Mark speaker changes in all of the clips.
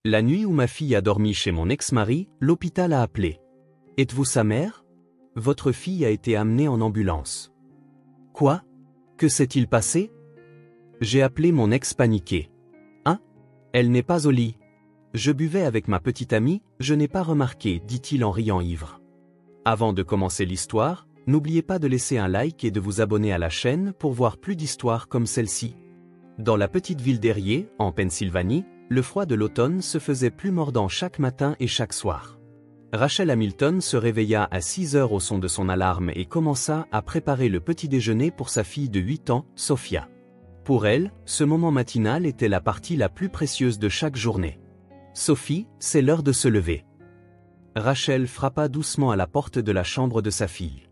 Speaker 1: La nuit où ma fille a dormi chez mon ex-mari, l'hôpital a appelé. Êtes-vous sa mère? Votre fille a été amenée en ambulance. Quoi? Que s'est-il passé? J'ai appelé mon ex paniqué. Hein? Elle n'est pas au lit. Je buvais avec ma petite amie, je n'ai pas remarqué, dit-il en riant ivre. Avant de commencer l'histoire, n'oubliez pas de laisser un like et de vous abonner à la chaîne pour voir plus d'histoires comme celle-ci. Dans la petite ville d'Erie, en Pennsylvanie, le froid de l'automne se faisait plus mordant chaque matin et chaque soir. Rachel Hamilton se réveilla à 6 heures au son de son alarme et commença à préparer le petit déjeuner pour sa fille de 8 ans, Sophia. Pour elle, ce moment matinal était la partie la plus précieuse de chaque journée. Sophie, c'est l'heure de se lever. Rachel frappa doucement à la porte de la chambre de sa fille.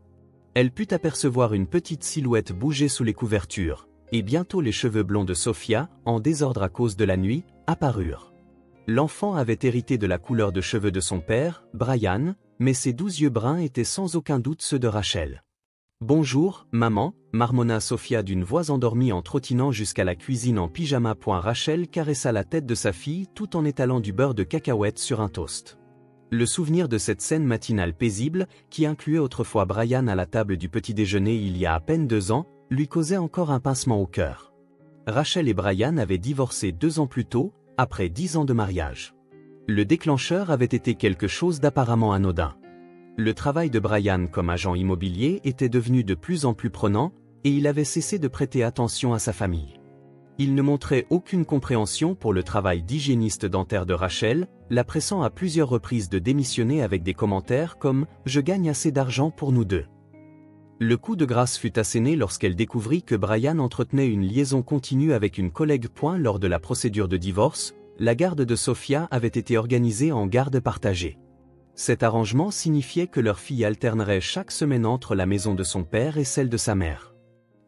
Speaker 1: Elle put apercevoir une petite silhouette bouger sous les couvertures, et bientôt les cheveux blonds de Sophia, en désordre à cause de la nuit, apparurent. L'enfant avait hérité de la couleur de cheveux de son père, Brian, mais ses 12 yeux bruns étaient sans aucun doute ceux de Rachel. « Bonjour, maman », marmonna Sophia d'une voix endormie en trottinant jusqu'à la cuisine en pyjama. Rachel caressa la tête de sa fille tout en étalant du beurre de cacahuète sur un toast. Le souvenir de cette scène matinale paisible, qui incluait autrefois Brian à la table du petit déjeuner il y a à peine 2 ans, lui causait encore un pincement au cœur. Rachel et Brian avaient divorcé 2 ans plus tôt, après 10 ans de mariage. Le déclencheur avait été quelque chose d'apparemment anodin. Le travail de Brian comme agent immobilier était devenu de plus en plus prenant, et il avait cessé de prêter attention à sa famille. Il ne montrait aucune compréhension pour le travail d'hygiéniste dentaire de Rachel, la pressant à plusieurs reprises de démissionner avec des commentaires comme « Je gagne assez d'argent pour nous deux ». Le coup de grâce fut asséné lorsqu'elle découvrit que Brian entretenait une liaison continue avec une collègue. Lors de la procédure de divorce, la garde de Sophia avait été organisée en garde partagée. Cet arrangement signifiait que leur fille alternerait chaque semaine entre la maison de son père et celle de sa mère.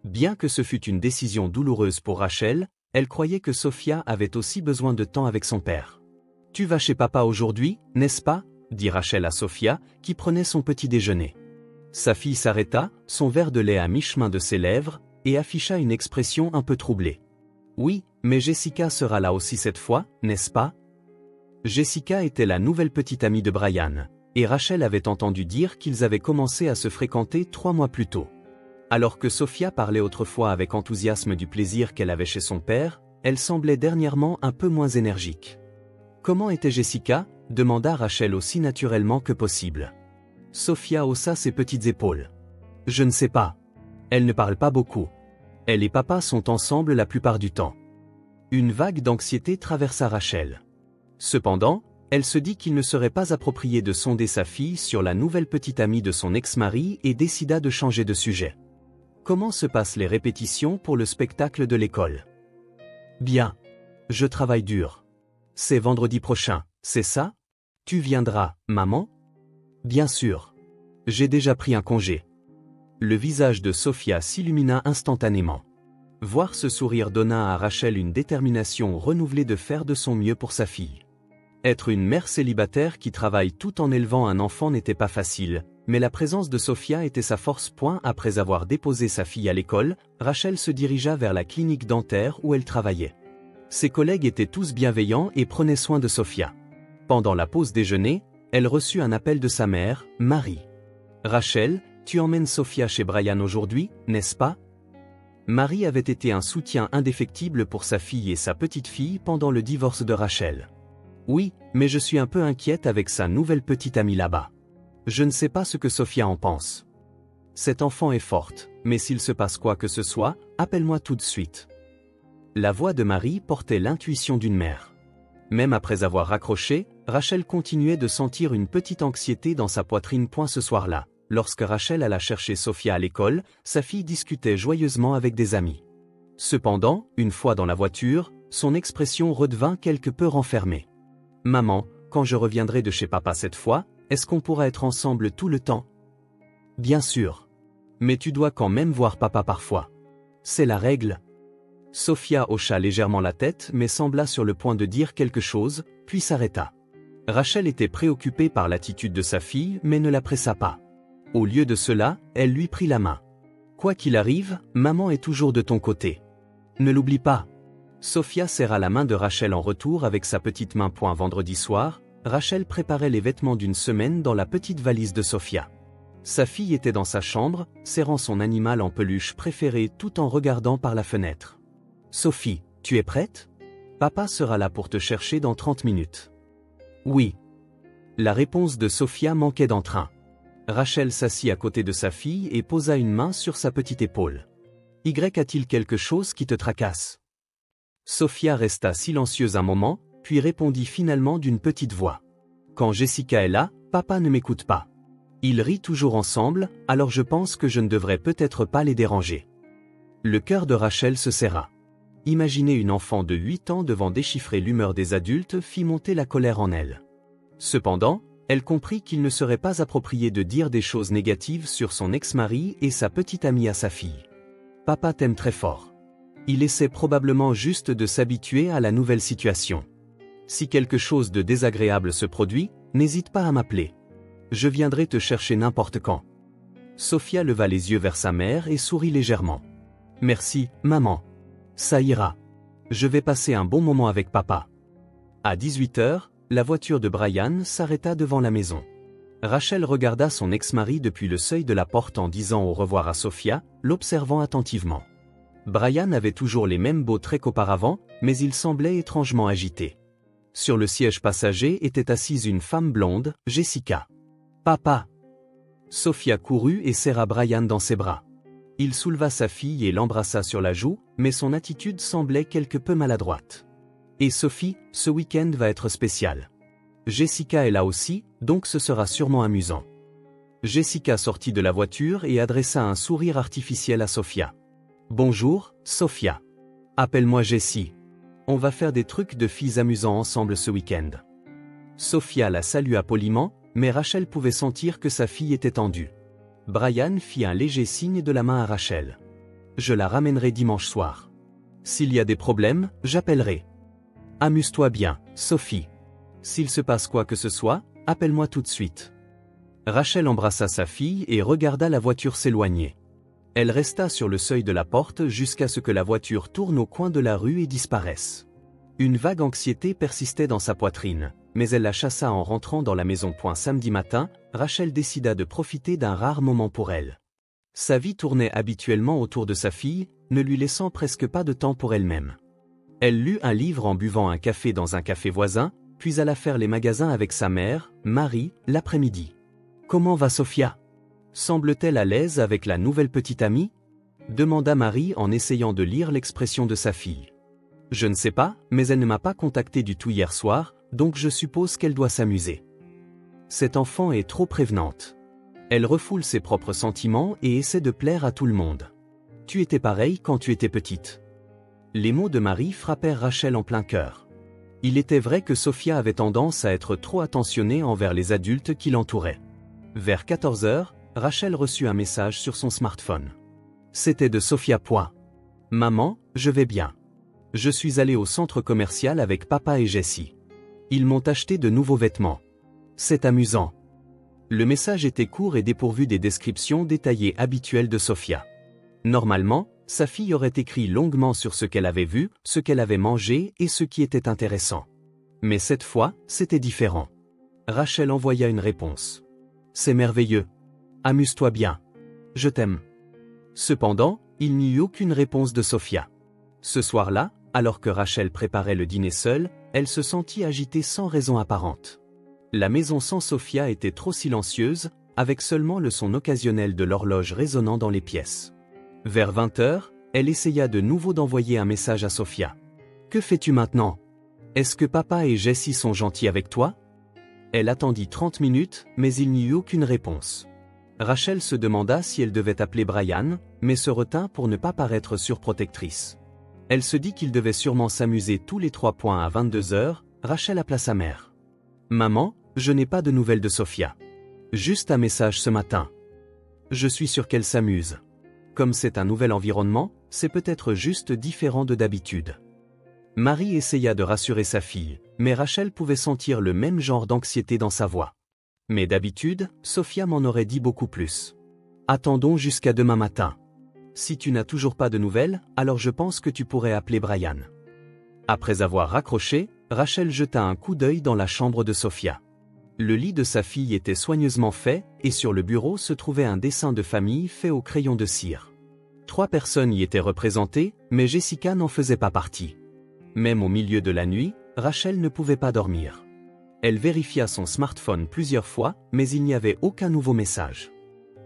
Speaker 1: Bien que ce fût une décision douloureuse pour Rachel, elle croyait que Sophia avait aussi besoin de temps avec son père. « Tu vas chez papa aujourd'hui, n'est-ce pas ?» dit Rachel à Sophia, qui prenait son petit déjeuner. Sa fille s'arrêta, son verre de lait à mi-chemin de ses lèvres, et afficha une expression un peu troublée. « Oui, mais Jessica sera là aussi cette fois, n'est-ce pas ?» Jessica était la nouvelle petite amie de Brian, et Rachel avait entendu dire qu'ils avaient commencé à se fréquenter 3 mois plus tôt. Alors que Sophia parlait autrefois avec enthousiasme du plaisir qu'elle avait chez son père, elle semblait dernièrement un peu moins énergique. « Comment était Jessica ?» demanda Rachel aussi naturellement que possible. Sophia haussa ses petites épaules. « Je ne sais pas. Elle ne parle pas beaucoup. Elle et papa sont ensemble la plupart du temps. » Une vague d'anxiété traversa Rachel. Cependant, elle se dit qu'il ne serait pas approprié de sonder sa fille sur la nouvelle petite amie de son ex-mari et décida de changer de sujet. « Comment se passent les répétitions pour le spectacle de l'école? »« Bien. Je travaille dur. C'est vendredi prochain, c'est ça? Tu viendras, maman? » « Bien sûr. J'ai déjà pris un congé. » Le visage de Sophia s'illumina instantanément. Voir ce sourire donna à Rachel une détermination renouvelée de faire de son mieux pour sa fille. Être une mère célibataire qui travaille tout en élevant un enfant n'était pas facile, mais la présence de Sophia était sa force. Après avoir déposé sa fille à l'école, Rachel se dirigea vers la clinique dentaire où elle travaillait. Ses collègues étaient tous bienveillants et prenaient soin de Sophia. Pendant la pause déjeuner, elle reçut un appel de sa mère, Marie. « Rachel, tu emmènes Sophia chez Brian aujourd'hui, n'est-ce pas ?» Marie avait été un soutien indéfectible pour sa fille et sa petite-fille pendant le divorce de Rachel. « Oui, mais je suis un peu inquiète avec sa nouvelle petite amie là-bas. Je ne sais pas ce que Sophia en pense. Cette enfant est forte, mais s'il se passe quoi que ce soit, appelle-moi tout de suite. » La voix de Marie portait l'intuition d'une mère. Même après avoir raccroché, Rachel continuait de sentir une petite anxiété dans sa poitrine. Ce soir-là, lorsque Rachel alla chercher Sophia à l'école, sa fille discutait joyeusement avec des amis. Cependant, une fois dans la voiture, son expression redevint quelque peu renfermée. « Maman, quand je reviendrai de chez papa cette fois, est-ce qu'on pourra être ensemble tout le temps? » « Bien sûr. Mais tu dois quand même voir papa parfois. C'est la règle. » Sophia hocha légèrement la tête mais sembla sur le point de dire quelque chose, puis s'arrêta. Rachel était préoccupée par l'attitude de sa fille mais ne la pressa pas. Au lieu de cela, elle lui prit la main. « Quoi qu'il arrive, maman est toujours de ton côté. Ne l'oublie pas. » Sophia serra la main de Rachel en retour avec sa petite main poing. Vendredi soir, Rachel préparait les vêtements d'une semaine dans la petite valise de Sophia. Sa fille était dans sa chambre, serrant son animal en peluche préféré tout en regardant par la fenêtre. « Sophie, tu es prête ? Papa sera là pour te chercher dans 30 minutes. » « Oui. » La réponse de Sophia manquait d'entrain. Rachel s'assit à côté de sa fille et posa une main sur sa petite épaule. « Y a-t-il quelque chose qui te tracasse ?» Sophia resta silencieuse un moment, puis répondit finalement d'une petite voix. « Quand Jessica est là, papa ne m'écoute pas. Ils rient toujours ensemble, alors je pense que je ne devrais peut-être pas les déranger. » Le cœur de Rachel se serra. Imaginer une enfant de 8 ans devant déchiffrer l'humeur des adultes fit monter la colère en elle. Cependant, elle comprit qu'il ne serait pas approprié de dire des choses négatives sur son ex-mari et sa petite amie à sa fille. « Papa t'aime très fort. Il essaie probablement juste de s'habituer à la nouvelle situation. Si quelque chose de désagréable se produit, n'hésite pas à m'appeler. Je viendrai te chercher n'importe quand. » Sophia leva les yeux vers sa mère et sourit légèrement. « Merci, maman. Ça ira. Je vais passer un bon moment avec papa. » À 18h, la voiture de Brian s'arrêta devant la maison. Rachel regarda son ex-mari depuis le seuil de la porte en disant au revoir à Sophia, l'observant attentivement. Brian avait toujours les mêmes beaux traits qu'auparavant, mais il semblait étrangement agité. Sur le siège passager était assise une femme blonde, Jessica. « Papa !» Sophia courut et serra Brian dans ses bras. Il souleva sa fille et l'embrassa sur la joue, mais son attitude semblait quelque peu maladroite. « Et Sophie, ce week-end va être spécial. Jessica est là aussi, donc ce sera sûrement amusant. » Jessica sortit de la voiture et adressa un sourire artificiel à Sophia. « Bonjour, Sophia. Appelle-moi Jessie. On va faire des trucs de filles amusants ensemble ce week-end. » Sophia la salua poliment, mais Rachel pouvait sentir que sa fille était tendue. Brian fit un léger signe de la main à Rachel. « Je la ramènerai dimanche soir. S'il y a des problèmes, j'appellerai. Amuse-toi bien, Sophie. S'il se passe quoi que ce soit, appelle-moi tout de suite. » Rachel embrassa sa fille et regarda la voiture s'éloigner. Elle resta sur le seuil de la porte jusqu'à ce que la voiture tourne au coin de la rue et disparaisse. Une vague anxiété persistait dans sa poitrine, mais elle la chassa en rentrant dans la maison. Samedi matin, Rachel décida de profiter d'un rare moment pour elle. Sa vie tournait habituellement autour de sa fille, ne lui laissant presque pas de temps pour elle-même. Elle lut un livre en buvant un café dans un café voisin, puis alla faire les magasins avec sa mère, Marie, l'après-midi. « Comment va Sophia ? Semble-t-elle à l'aise avec la nouvelle petite amie ?» demanda Marie en essayant de lire l'expression de sa fille. « Je ne sais pas, mais elle ne m'a pas contacté du tout hier soir, donc je suppose qu'elle doit s'amuser. Cette enfant est trop prévenante. Elle refoule ses propres sentiments et essaie de plaire à tout le monde. Tu étais pareil quand tu étais petite. » Les mots de Marie frappèrent Rachel en plein cœur. Il était vrai que Sophia avait tendance à être trop attentionnée envers les adultes qui l'entouraient. Vers 14h, Rachel reçut un message sur son smartphone. C'était de Sophia. « Maman, je vais bien. Je suis allée au centre commercial avec papa et Jessie. Ils m'ont acheté de nouveaux vêtements. C'est amusant. » Le message était court et dépourvu des descriptions détaillées habituelles de Sophia. Normalement, sa fille aurait écrit longuement sur ce qu'elle avait vu, ce qu'elle avait mangé et ce qui était intéressant. Mais cette fois, c'était différent. Rachel envoya une réponse. « C'est merveilleux. Amuse-toi bien. Je t'aime. » Cependant, il n'y eut aucune réponse de Sophia. Ce soir-là, alors que Rachel préparait le dîner seule, elle se sentit agitée sans raison apparente. La maison sans Sophia était trop silencieuse, avec seulement le son occasionnel de l'horloge résonnant dans les pièces. Vers 20h, elle essaya de nouveau d'envoyer un message à Sophia. « Que fais-tu maintenant? Est-ce que papa et Jessie sont gentils avec toi ?» Elle attendit 30 minutes, mais il n'y eut aucune réponse. Rachel se demanda si elle devait appeler Brian, mais se retint pour ne pas paraître surprotectrice. Elle se dit qu'il devait sûrement s'amuser tous les 3 points à 22h. Rachel appela sa mère. « Maman, je n'ai pas de nouvelles de Sophia. Juste un message ce matin. Je suis sûre qu'elle s'amuse. Comme c'est un nouvel environnement, c'est peut-être juste différent de d'habitude. » Marie essaya de rassurer sa fille, mais Rachel pouvait sentir le même genre d'anxiété dans sa voix. Mais d'habitude, Sophia m'en aurait dit beaucoup plus. « Attendons jusqu'à demain matin. Si tu n'as toujours pas de nouvelles, alors je pense que tu pourrais appeler Brian. » Après avoir raccroché, Rachel jeta un coup d'œil dans la chambre de Sophia. Le lit de sa fille était soigneusement fait, et sur le bureau se trouvait un dessin de famille fait au crayon de cire. 3 personnes y étaient représentées, mais Jessica n'en faisait pas partie. Même au milieu de la nuit, Rachel ne pouvait pas dormir. Elle vérifia son smartphone plusieurs fois, mais il n'y avait aucun nouveau message.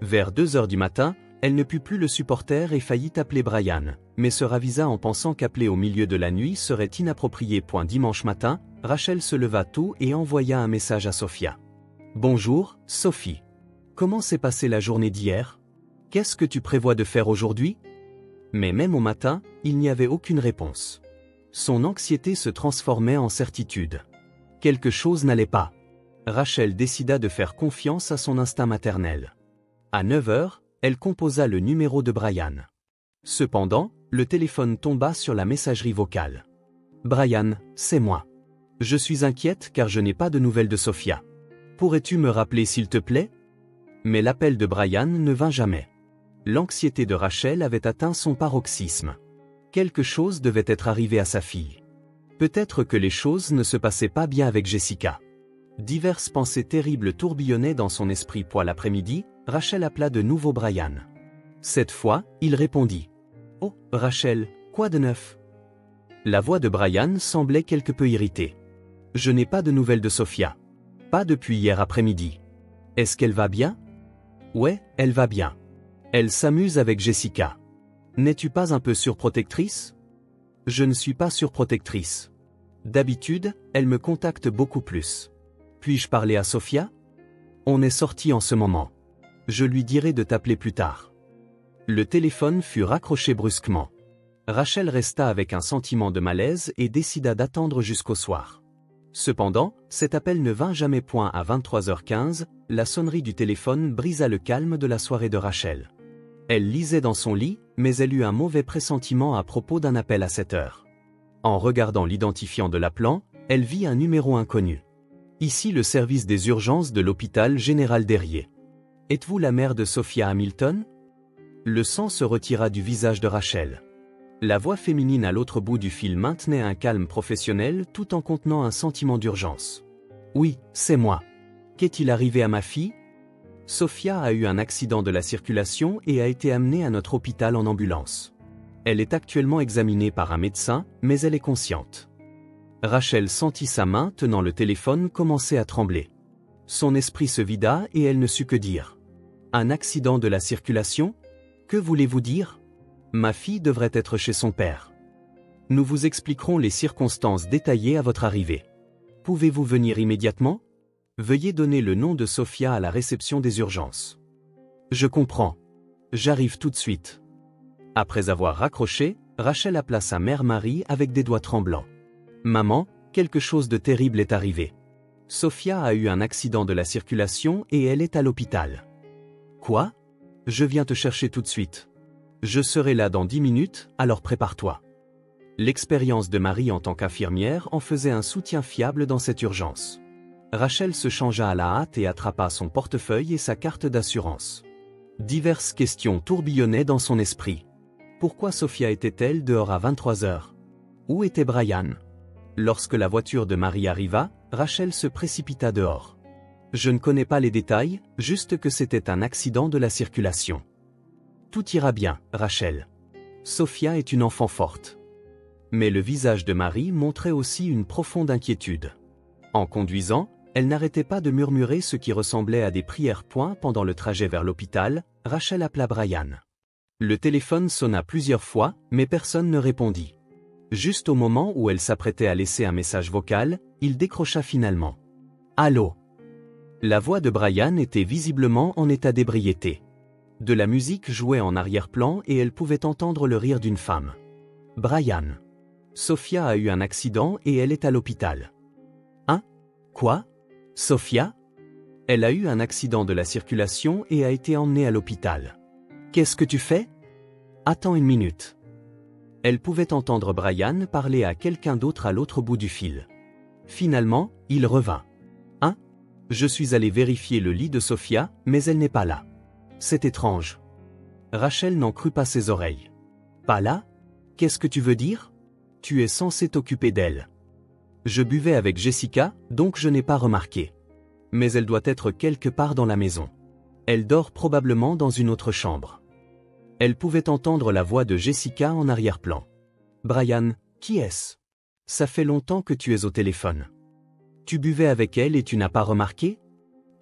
Speaker 1: Vers 2 heures du matin, elle ne put plus le supporter et faillit appeler Brian, mais se ravisa en pensant qu'appeler au milieu de la nuit serait inapproprié. Dimanche matin, Rachel se leva tôt et envoya un message à Sophia. « Bonjour, Sophie. Comment s'est passée la journée d'hier? Qu'est-ce que tu prévois de faire aujourd'hui ?» Mais même au matin, il n'y avait aucune réponse. Son anxiété se transformait en certitude. Quelque chose n'allait pas. Rachel décida de faire confiance à son instinct maternel. À 9 heures, elle composa le numéro de Brian. Cependant, le téléphone tomba sur la messagerie vocale. « Brian, c'est moi. Je suis inquiète car je n'ai pas de nouvelles de Sophia. Pourrais-tu me rappeler s'il te plaît ?» Mais l'appel de Brian ne vint jamais. L'anxiété de Rachel avait atteint son paroxysme. Quelque chose devait être arrivé à sa fille. Peut-être que les choses ne se passaient pas bien avec Jessica. Diverses pensées terribles tourbillonnaient dans son esprit. L'après-midi, Rachel appela de nouveau Brian. Cette fois, il répondit. « Oh, Rachel, quoi de neuf ?» La voix de Brian semblait quelque peu irritée. « Je n'ai pas de nouvelles de Sophia. Pas depuis hier après-midi. Est-ce qu'elle va bien ?»« Ouais, elle va bien. Elle s'amuse avec Jessica. N'es-tu pas un peu surprotectrice ?»« Je ne suis pas surprotectrice. D'habitude, elle me contacte beaucoup plus. Puis-je parler à Sophia ? On est sortis en ce moment. Je lui dirai de t'appeler plus tard. » Le téléphone fut raccroché brusquement. Rachel resta avec un sentiment de malaise et décida d'attendre jusqu'au soir. Cependant, cet appel ne vint jamais. À 23h15, la sonnerie du téléphone brisa le calme de la soirée de Rachel. Elle lisait dans son lit, mais elle eut un mauvais pressentiment à propos d'un appel à 7 heures. En regardant l'identifiant de l'appelant, elle vit un numéro inconnu. Ici le service des urgences de l'hôpital général d'Erié. Êtes-vous la mère de Sophia Hamilton ? Le sang se retira du visage de Rachel. La voix féminine à l'autre bout du fil maintenait un calme professionnel tout en contenant un sentiment d'urgence. Oui, c'est moi. Qu'est-il arrivé à ma fille ? Sophia a eu un accident de la circulation et a été amenée à notre hôpital en ambulance. Elle est actuellement examinée par un médecin, mais elle est consciente. Rachel sentit sa main tenant le téléphone commencer à trembler. Son esprit se vida et elle ne sut que dire. Un accident de la circulation ? Que voulez-vous dire ? Ma fille devrait être chez son père. Nous vous expliquerons les circonstances détaillées à votre arrivée. Pouvez-vous venir immédiatement ? Veuillez donner le nom de Sophia à la réception des urgences. Je comprends. J'arrive tout de suite. Après avoir raccroché, Rachel appela sa mère Marie avec des doigts tremblants. Maman, quelque chose de terrible est arrivé. Sophia a eu un accident de la circulation et elle est à l'hôpital. Quoi ? Je viens te chercher tout de suite. Je serai là dans 10 minutes, alors prépare-toi. L'expérience de Marie en tant qu'infirmière en faisait un soutien fiable dans cette urgence. Rachel se changea à la hâte et attrapa son portefeuille et sa carte d'assurance. Diverses questions tourbillonnaient dans son esprit. Pourquoi Sophia était-elle dehors à 23 heures ? Où était Brian ? Lorsque la voiture de Marie arriva, Rachel se précipita dehors. Je ne connais pas les détails, juste que c'était un accident de la circulation. Tout ira bien, Rachel. Sophia est une enfant forte. Mais le visage de Marie montrait aussi une profonde inquiétude. En conduisant, elle n'arrêtait pas de murmurer ce qui ressemblait à des prières. Pendant le trajet vers l'hôpital, Rachel appela Brian. Le téléphone sonna plusieurs fois, mais personne ne répondit. Juste au moment où elle s'apprêtait à laisser un message vocal, il décrocha finalement. Allô ? La voix de Brian était visiblement en état d'ébriété. De la musique jouait en arrière-plan et elle pouvait entendre le rire d'une femme. Brian. Sophia a eu un accident et elle est à l'hôpital. Hein ? Quoi ? Sophia ? Elle a eu un accident de la circulation et a été emmenée à l'hôpital. Qu'est-ce que tu fais ? Attends une minute. Elle pouvait entendre Brian parler à quelqu'un d'autre à l'autre bout du fil. Finalement, il revint. Hein ? Je suis allé vérifier le lit de Sophia, mais elle n'est pas là. C'est étrange. Rachel n'en crut pas ses oreilles. Pas là ? Qu'est-ce que tu veux dire ? Tu es censé t'occuper d'elle. Je buvais avec Jessica, donc je n'ai pas remarqué. Mais elle doit être quelque part dans la maison. Elle dort probablement dans une autre chambre. Elle pouvait entendre la voix de Jessica en arrière-plan. Brian, qui est-ce? Ça fait longtemps que tu es au téléphone. Tu buvais avec elle et tu n'as pas remarqué?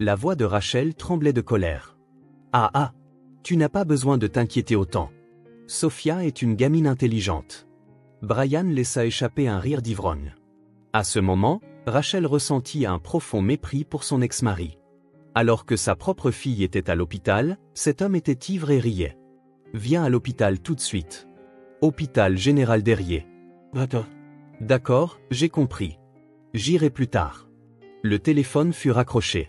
Speaker 1: La voix de Rachel tremblait de colère. Ah, tu n'as pas besoin de t'inquiéter autant. Sophia est une gamine intelligente. Brian laissa échapper un rire d'ivrogne. À ce moment, Rachel ressentit un profond mépris pour son ex-mari. Alors que sa propre fille était à l'hôpital, cet homme était ivre et riait. Viens à l'hôpital tout de suite. Hôpital Général Derrier. D'accord, j'ai compris. J'irai plus tard. Le téléphone fut raccroché.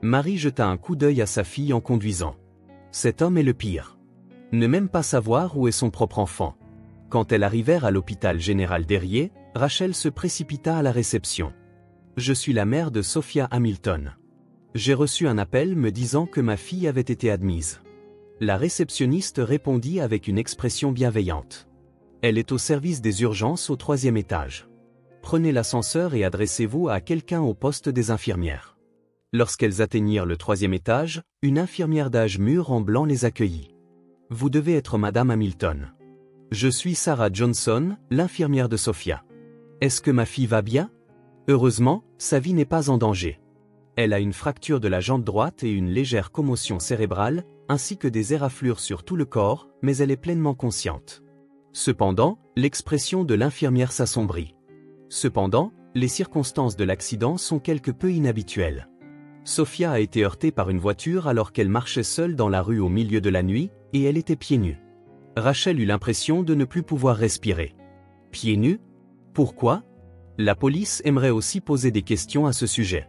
Speaker 1: Marie jeta un coup d'œil à sa fille en conduisant. Cet homme est le pire. Ne même pas savoir où est son propre enfant. Quand elles arrivèrent à l'hôpital Général Derrier, Rachel se précipita à la réception. Je suis la mère de Sophia Hamilton. J'ai reçu un appel me disant que ma fille avait été admise. La réceptionniste répondit avec une expression bienveillante. Elle est au service des urgences au 3e étage. Prenez l'ascenseur et adressez-vous à quelqu'un au poste des infirmières. Lorsqu'elles atteignirent le 3e étage, une infirmière d'âge mûr en blanc les accueillit. Vous devez être Madame Hamilton. Je suis Sarah Johnson, l'infirmière de Sophia. Est-ce que ma fille va bien? Heureusement, sa vie n'est pas en danger. Elle a une fracture de la jambe droite et une légère commotion cérébrale, ainsi que des éraflures sur tout le corps, mais elle est pleinement consciente. Cependant, l'expression de l'infirmière s'assombrit. Cependant, les circonstances de l'accident sont quelque peu inhabituelles. Sophia a été heurtée par une voiture alors qu'elle marchait seule dans la rue au milieu de la nuit, et elle était pieds nus. Rachel eut l'impression de ne plus pouvoir respirer. Pieds nus? Pourquoi? La police aimerait aussi poser des questions à ce sujet.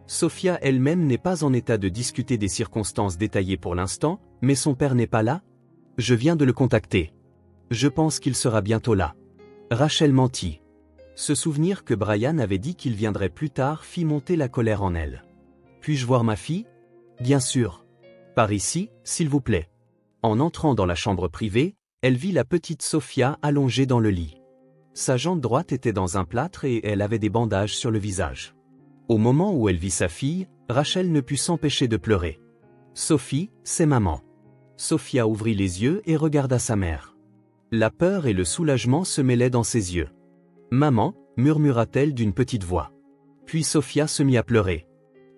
Speaker 1: Sophia elle-même n'est pas en état de discuter des circonstances détaillées pour l'instant, mais son père n'est pas là? Je viens de le contacter. Je pense qu'il sera bientôt là. Rachel mentit. Se souvenir que Brian avait dit qu'il viendrait plus tard fit monter la colère en elle. Puis-je voir ma fille? Bien sûr. Par ici, s'il vous plaît. En entrant dans la chambre privée, elle vit la petite Sophia allongée dans le lit. Sa jambe droite était dans un plâtre et elle avait des bandages sur le visage. Au moment où elle vit sa fille, Rachel ne put s'empêcher de pleurer. Sophie, c'est maman. Sophia ouvrit les yeux et regarda sa mère. La peur et le soulagement se mêlaient dans ses yeux. Maman, murmura-t-elle d'une petite voix. Puis Sophia se mit à pleurer.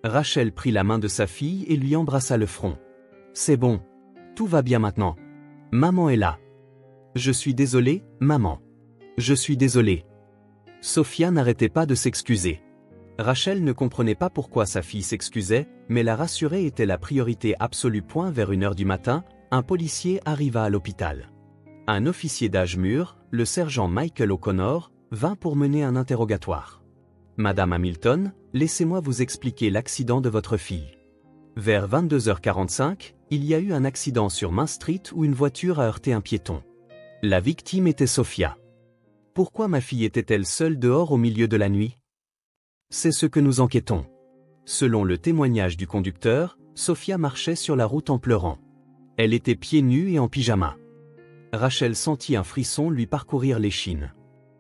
Speaker 1: Rachel prit la main de sa fille et lui embrassa le front. C'est bon. Tout va bien maintenant. Maman est là. Je suis désolée, maman. Je suis désolée. Sophia n'arrêtait pas de s'excuser. Rachel ne comprenait pas pourquoi sa fille s'excusait, mais la rassurer était la priorité absolue. Vers 1h du matin, un policier arriva à l'hôpital. Un officier d'âge mûr, le sergent Michael O'Connor, vint pour mener un interrogatoire. Madame Hamilton, laissez-moi vous expliquer l'accident de votre fille. Vers 22h45, il y a eu un accident sur Main Street où une voiture a heurté un piéton. La victime était Sophia. Pourquoi ma fille était-elle seule dehors au milieu de la nuit? C'est ce que nous enquêtons. Selon le témoignage du conducteur, Sophia marchait sur la route en pleurant. Elle était pieds nus et en pyjama. Rachel sentit un frisson lui parcourir l'échine.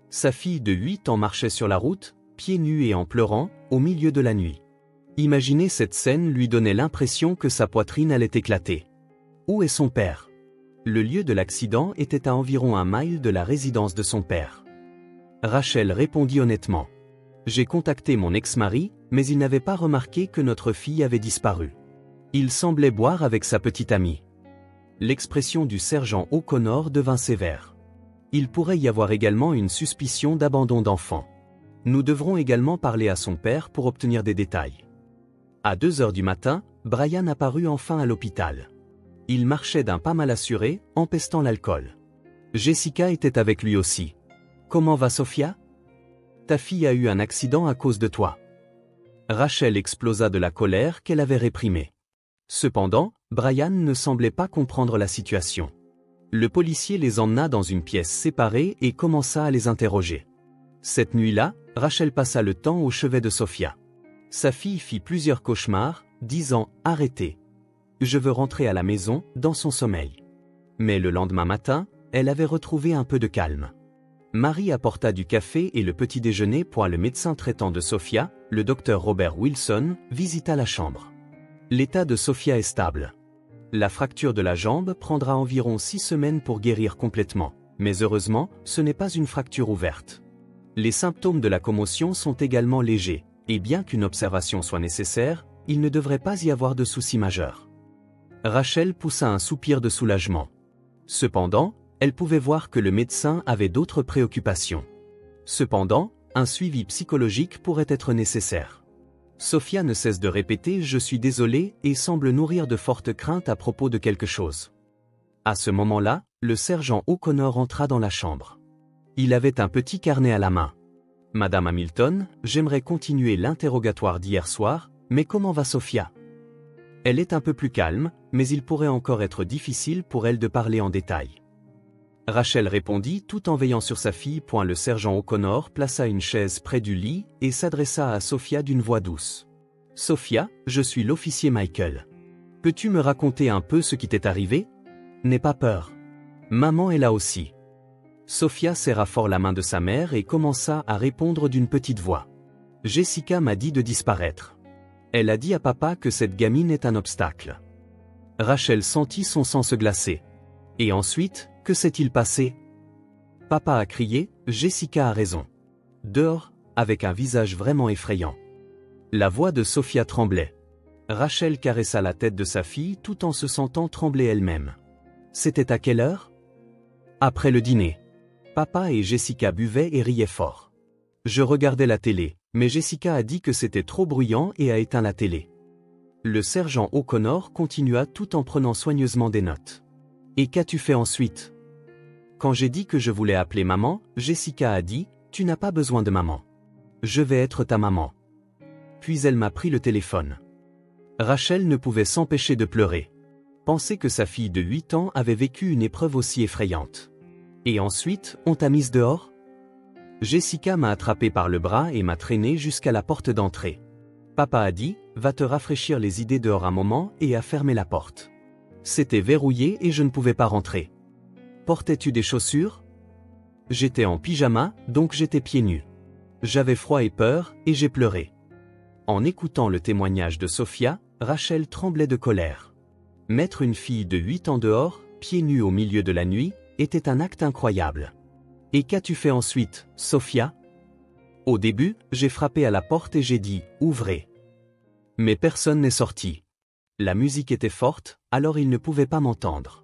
Speaker 1: Sa fille de 8 ans marchait sur la route, pieds nus et en pleurant, au milieu de la nuit. Imaginer cette scène lui donnait l'impression que sa poitrine allait éclater. Où est son père? Le lieu de l'accident était à environ 1 mile de la résidence de son père. Rachel répondit honnêtement. J'ai contacté mon ex-mari, mais il n'avait pas remarqué que notre fille avait disparu. Il semblait boire avec sa petite amie. L'expression du sergent O'Connor devint sévère. Il pourrait y avoir également une suspicion d'abandon d'enfant. Nous devrons également parler à son père pour obtenir des détails. À 2h du matin, Brian apparut enfin à l'hôpital. Il marchait d'un pas mal assuré, empestant l'alcool. Jessica était avec lui aussi. Comment va Sophia? Ta fille a eu un accident à cause de toi. Rachel explosa de la colère qu'elle avait réprimée. Cependant, Brian ne semblait pas comprendre la situation. Le policier les emmena dans une pièce séparée et commença à les interroger. Cette nuit-là, Rachel passa le temps au chevet de Sophia. Sa fille fit plusieurs cauchemars, disant « Arrêtez. Je veux rentrer à la maison » dans son sommeil. Mais le lendemain matin, elle avait retrouvé un peu de calme. Marie apporta du café et le petit déjeuner pour le médecin traitant de Sophia, le docteur Robert Wilson, visita la chambre. L'état de Sophia est stable. La fracture de la jambe prendra environ 6 semaines pour guérir complètement, mais heureusement, ce n'est pas une fracture ouverte. Les symptômes de la commotion sont également légers, et bien qu'une observation soit nécessaire, il ne devrait pas y avoir de soucis majeurs. Rachel poussa un soupir de soulagement. Cependant, elle pouvait voir que le médecin avait d'autres préoccupations. Cependant, un suivi psychologique pourrait être nécessaire. Sophia ne cesse de répéter « je suis désolée » et semble nourrir de fortes craintes à propos de quelque chose. À ce moment-là, le sergent O'Connor entra dans la chambre. Il avait un petit carnet à la main. « Madame Hamilton, j'aimerais continuer l'interrogatoire d'hier soir, mais comment va Sophia ? Elle est un peu plus calme, mais il pourrait encore être difficile pour elle de parler en détail. » Rachel répondit tout en veillant sur sa fille. Le sergent O'Connor plaça une chaise près du lit et s'adressa à Sophia d'une voix douce. « Sophia, je suis l'officier Michael. Peux-tu me raconter un peu ce qui t'est arrivé ? N'aie pas peur. Maman est là aussi. » Sophia serra fort la main de sa mère et commença à répondre d'une petite voix. « Jessica m'a dit de disparaître. Elle a dit à papa que cette gamine est un obstacle. » Rachel sentit son sang se glacer. Et ensuite, que s'est-il passé ? Papa a crié, Jessica a raison. Dehors, avec un visage vraiment effrayant. La voix de Sophia tremblait. Rachel caressa la tête de sa fille tout en se sentant trembler elle-même. C'était à quelle heure ? Après le dîner. Papa et Jessica buvaient et riaient fort. Je regardais la télé, mais Jessica a dit que c'était trop bruyant et a éteint la télé. Le sergent O'Connor continua tout en prenant soigneusement des notes. Et qu'as-tu fait ensuite ? Quand j'ai dit que je voulais appeler maman, Jessica a dit, tu n'as pas besoin de maman. Je vais être ta maman. Puis elle m'a pris le téléphone. Rachel ne pouvait s'empêcher de pleurer. Penser que sa fille de 8 ans avait vécu une épreuve aussi effrayante. Et ensuite, on t'a mise dehors ? Jessica m'a attrapé par le bras et m'a traîné jusqu'à la porte d'entrée. Papa a dit, va te rafraîchir les idées dehors un moment et a fermé la porte. C'était verrouillé et je ne pouvais pas rentrer. Portais-tu des chaussures ? J'étais en pyjama, donc j'étais pieds nus. J'avais froid et peur, et j'ai pleuré. En écoutant le témoignage de Sophia, Rachel tremblait de colère. Mettre une fille de 8 ans dehors, pieds nus au milieu de la nuit, était un acte incroyable. Et qu'as-tu fait ensuite, Sophia ? Au début, j'ai frappé à la porte et j'ai dit « Ouvrez ». Mais personne n'est sorti. La musique était forte, alors ils ne pouvaient pas m'entendre.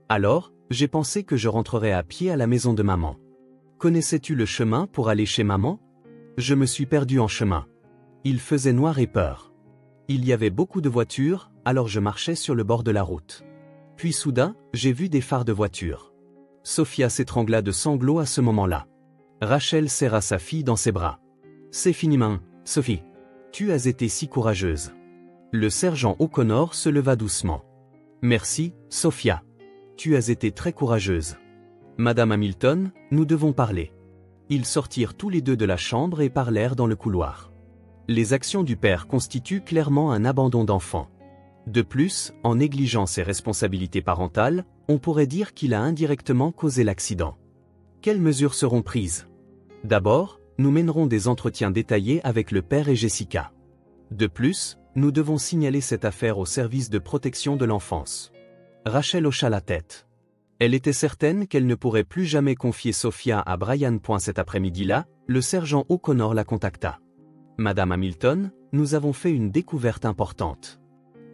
Speaker 1: Alors, j'ai pensé que je rentrerais à pied à la maison de maman. Connaissais-tu le chemin pour aller chez maman ? Je me suis perdu en chemin. Il faisait noir et peur. Il y avait beaucoup de voitures, alors je marchais sur le bord de la route. Puis soudain, j'ai vu des phares de voiture. Sophia s'étrangla de sanglots à ce moment-là. Rachel serra sa fille dans ses bras. C'est fini, Sophie. Tu as été si courageuse. Le sergent O'Connor se leva doucement. Merci, Sophia. Tu as été très courageuse. Madame Hamilton, nous devons parler. Ils sortirent tous les deux de la chambre et parlèrent dans le couloir. Les actions du père constituent clairement un abandon d'enfant. De plus, en négligeant ses responsabilités parentales, on pourrait dire qu'il a indirectement causé l'accident. Quelles mesures seront prises ? D'abord, nous mènerons des entretiens détaillés avec le père et Jessica. De plus, nous devons signaler cette affaire au service de protection de l'enfance. Rachel hocha la tête. Elle était certaine qu'elle ne pourrait plus jamais confier Sophia à Brian. Cet après-midi-là, le sergent O'Connor la contacta. Madame Hamilton, nous avons fait une découverte importante.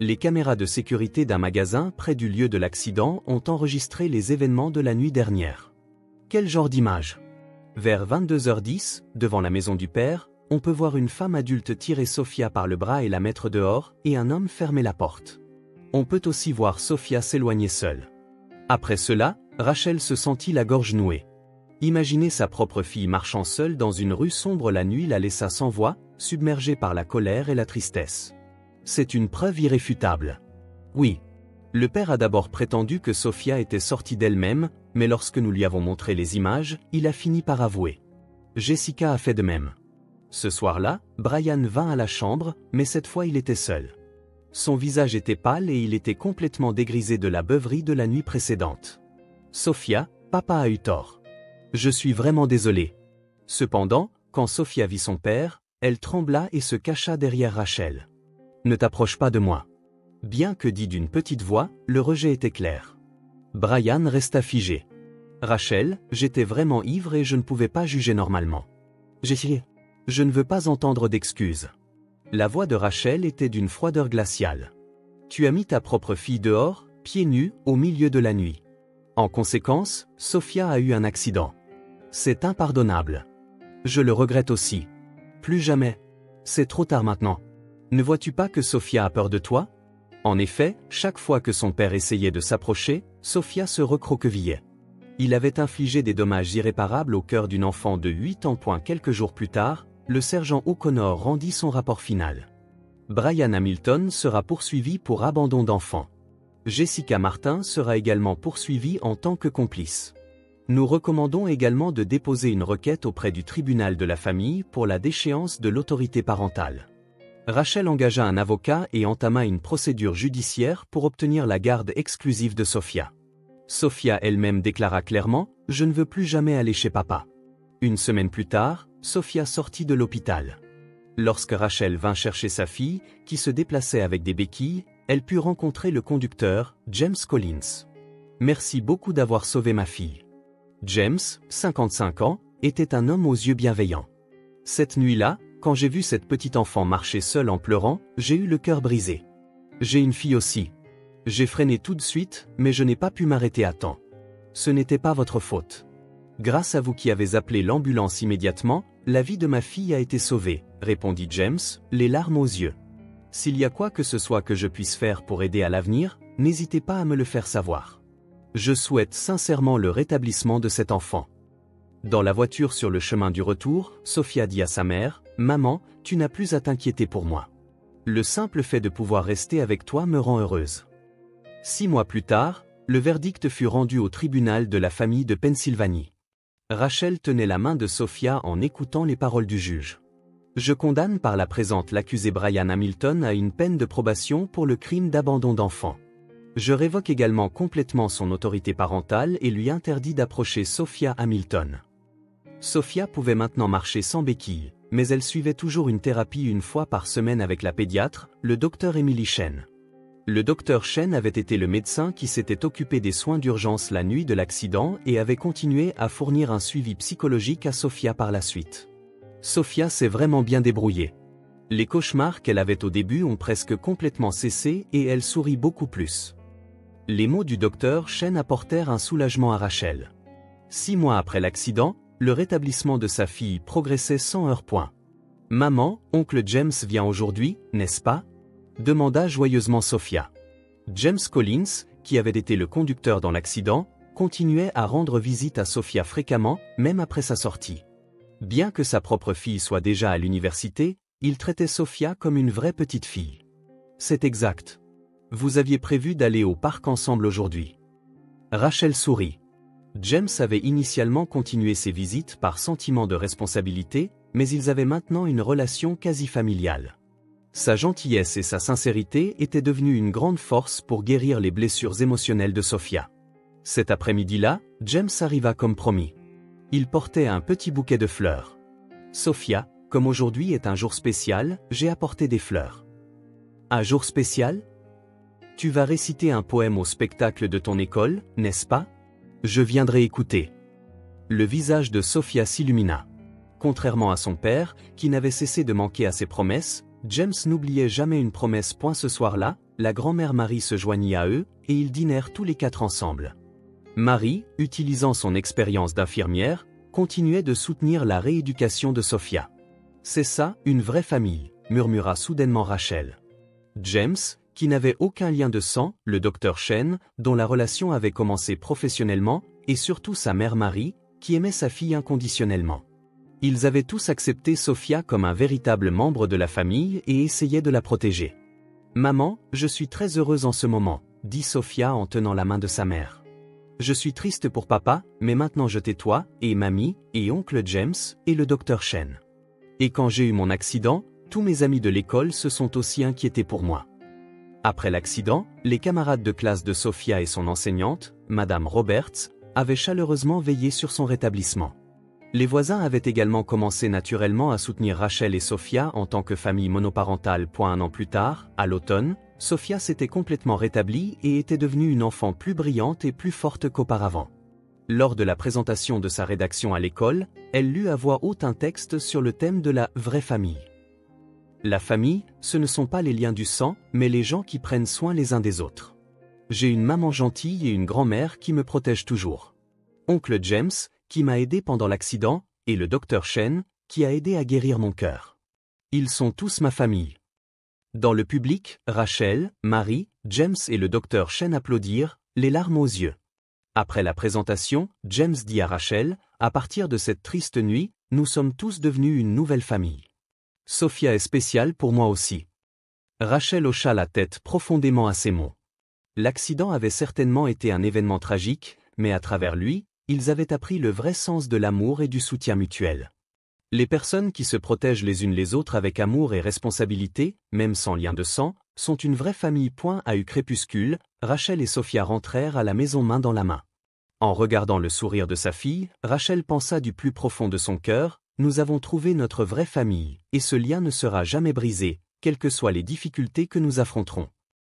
Speaker 1: Les caméras de sécurité d'un magasin près du lieu de l'accident ont enregistré les événements de la nuit dernière. Quel genre d'image ? Vers 22h10, devant la maison du père, on peut voir une femme adulte tirer Sophia par le bras et la mettre dehors, et un homme fermer la porte. On peut aussi voir Sophia s'éloigner seule. Après cela, Rachel se sentit la gorge nouée. Imaginer sa propre fille marchant seule dans une rue sombre la nuit la laissa sans voix, submergée par la colère et la tristesse. C'est une preuve irréfutable. Oui. Le père a d'abord prétendu que Sophia était sortie d'elle-même, mais lorsque nous lui avons montré les images, il a fini par avouer. Jessica a fait de même. Ce soir-là, Brian vint à la chambre, mais cette fois il était seul. Son visage était pâle et il était complètement dégrisé de la beuverie de la nuit précédente. Sophia, papa a eu tort. Je suis vraiment désolé. Cependant, quand Sophia vit son père, elle trembla et se cacha derrière Rachel. Ne t'approche pas de moi. Bien que dit d'une petite voix, le rejet était clair. Brian resta figé. Rachel, j'étais vraiment ivre et je ne pouvais pas juger normalement. Je ne veux pas entendre d'excuses. La voix de Rachel était d'une froideur glaciale. Tu as mis ta propre fille dehors, pieds nus, au milieu de la nuit. En conséquence, Sophia a eu un accident. C'est impardonnable. Je le regrette aussi. Plus jamais. C'est trop tard maintenant. Ne vois-tu pas que Sophia a peur de toi? En effet, chaque fois que son père essayait de s'approcher, Sophia se recroquevillait. Il avait infligé des dommages irréparables au cœur d'une enfant de 8 ans. Quelques jours plus tard, le sergent O'Connor rendit son rapport final. Brian Hamilton sera poursuivi pour abandon d'enfant. Jessica Martin sera également poursuivie en tant que complice. Nous recommandons également de déposer une requête auprès du tribunal de la famille pour la déchéance de l'autorité parentale. Rachel engagea un avocat et entama une procédure judiciaire pour obtenir la garde exclusive de Sophia. Sophia elle-même déclara clairement « Je ne veux plus jamais aller chez papa ». Une semaine plus tard, Sophia sortit de l'hôpital. Lorsque Rachel vint chercher sa fille, qui se déplaçait avec des béquilles, elle put rencontrer le conducteur, James Collins. « Merci beaucoup d'avoir sauvé ma fille. » James, 55 ans, était un homme aux yeux bienveillants. Cette nuit-là, quand j'ai vu cette petite enfant marcher seule en pleurant, j'ai eu le cœur brisé. J'ai une fille aussi. J'ai freiné tout de suite, mais je n'ai pas pu m'arrêter à temps. Ce n'était pas votre faute. Grâce à vous qui avez appelé l'ambulance immédiatement, la vie de ma fille a été sauvée, répondit James, les larmes aux yeux. S'il y a quoi que ce soit que je puisse faire pour aider à l'avenir, n'hésitez pas à me le faire savoir. Je souhaite sincèrement le rétablissement de cet enfant. Dans la voiture sur le chemin du retour, Sophia dit à sa mère, « Maman, tu n'as plus à t'inquiéter pour moi. Le simple fait de pouvoir rester avec toi me rend heureuse. » 6 mois plus tard, le verdict fut rendu au tribunal de la famille de Pennsylvanie. Rachel tenait la main de Sophia en écoutant les paroles du juge. « Je condamne par la présente l'accusé Brian Hamilton à une peine de probation pour le crime d'abandon d'enfant. Je révoque également complètement son autorité parentale et lui interdis d'approcher Sophia Hamilton. » Sophia pouvait maintenant marcher sans béquille, mais elle suivait toujours une thérapie une fois par semaine avec la pédiatre, le docteur Emily Shen. Le docteur Shen avait été le médecin qui s'était occupé des soins d'urgence la nuit de l'accident et avait continué à fournir un suivi psychologique à Sophia par la suite. Sophia s'est vraiment bien débrouillée. Les cauchemars qu'elle avait au début ont presque complètement cessé et elle sourit beaucoup plus. Les mots du docteur Shen apportèrent un soulagement à Rachel. 6 mois après l'accident, le rétablissement de sa fille progressait sans heurts. « Maman, oncle James vient aujourd'hui, n'est-ce pas ?» demanda joyeusement Sophia. James Collins, qui avait été le conducteur dans l'accident, continuait à rendre visite à Sophia fréquemment, même après sa sortie. Bien que sa propre fille soit déjà à l'université, il traitait Sophia comme une vraie petite fille. « C'est exact. Vous aviez prévu d'aller au parc ensemble aujourd'hui. » Rachel sourit. James avait initialement continué ses visites par sentiment de responsabilité, mais ils avaient maintenant une relation quasi familiale. Sa gentillesse et sa sincérité étaient devenues une grande force pour guérir les blessures émotionnelles de Sophia. Cet après-midi-là, James arriva comme promis. Il portait un petit bouquet de fleurs. « Sophia, comme aujourd'hui est un jour spécial, j'ai apporté des fleurs. »« Un jour spécial ? Tu vas réciter un poème au spectacle de ton école, n'est-ce pas ? Je viendrai écouter. » Le visage de Sophia s'illumina. Contrairement à son père, qui n'avait cessé de manquer à ses promesses, James n'oubliait jamais une promesse. Ce soir-là, la grand-mère Marie se joignit à eux, et ils dînèrent tous les 4 ensemble. Marie, utilisant son expérience d'infirmière, continuait de soutenir la rééducation de Sophia. « C'est ça, une vraie famille », murmura soudainement Rachel. James, qui n'avait aucun lien de sang, le docteur Shen, dont la relation avait commencé professionnellement, et surtout sa mère Marie, qui aimait sa fille inconditionnellement. Ils avaient tous accepté Sophia comme un véritable membre de la famille et essayaient de la protéger. « Maman, je suis très heureuse en ce moment, » dit Sophia en tenant la main de sa mère. « Je suis triste pour papa, mais maintenant je tais-toi, et mamie, et oncle James, et le docteur Shen. Et quand j'ai eu mon accident, tous mes amis de l'école se sont aussi inquiétés pour moi. » Après l'accident, les camarades de classe de Sophia et son enseignante, Madame Roberts, avaient chaleureusement veillé sur son rétablissement. Les voisins avaient également commencé naturellement à soutenir Rachel et Sophia en tant que famille monoparentale. Un an plus tard, à l'automne, Sophia s'était complètement rétablie et était devenue une enfant plus brillante et plus forte qu'auparavant. Lors de la présentation de sa rédaction à l'école, elle lut à voix haute un texte sur le thème de la vraie famille. La famille, ce ne sont pas les liens du sang, mais les gens qui prennent soin les uns des autres. J'ai une maman gentille et une grand-mère qui me protègent toujours. Oncle James, qui m'a aidé pendant l'accident, et le docteur Shen, qui a aidé à guérir mon cœur. Ils sont tous ma famille. Dans le public, Rachel, Marie, James et le docteur Shen applaudirent, les larmes aux yeux. Après la présentation, James dit à Rachel, « À partir de cette triste nuit, nous sommes tous devenus une nouvelle famille. Sophia est spéciale pour moi aussi. » Rachel hocha la tête profondément à ces mots. L'accident avait certainement été un événement tragique, mais à travers lui, ils avaient appris le vrai sens de l'amour et du soutien mutuel. Les personnes qui se protègent les unes les autres avec amour et responsabilité, même sans lien de sang, sont une vraie famille. À eu crépuscule, Rachel et Sophia rentrèrent à la maison main dans la main. En regardant le sourire de sa fille, Rachel pensa du plus profond de son cœur, « Nous avons trouvé notre vraie famille, et ce lien ne sera jamais brisé, quelles que soient les difficultés que nous affronterons. »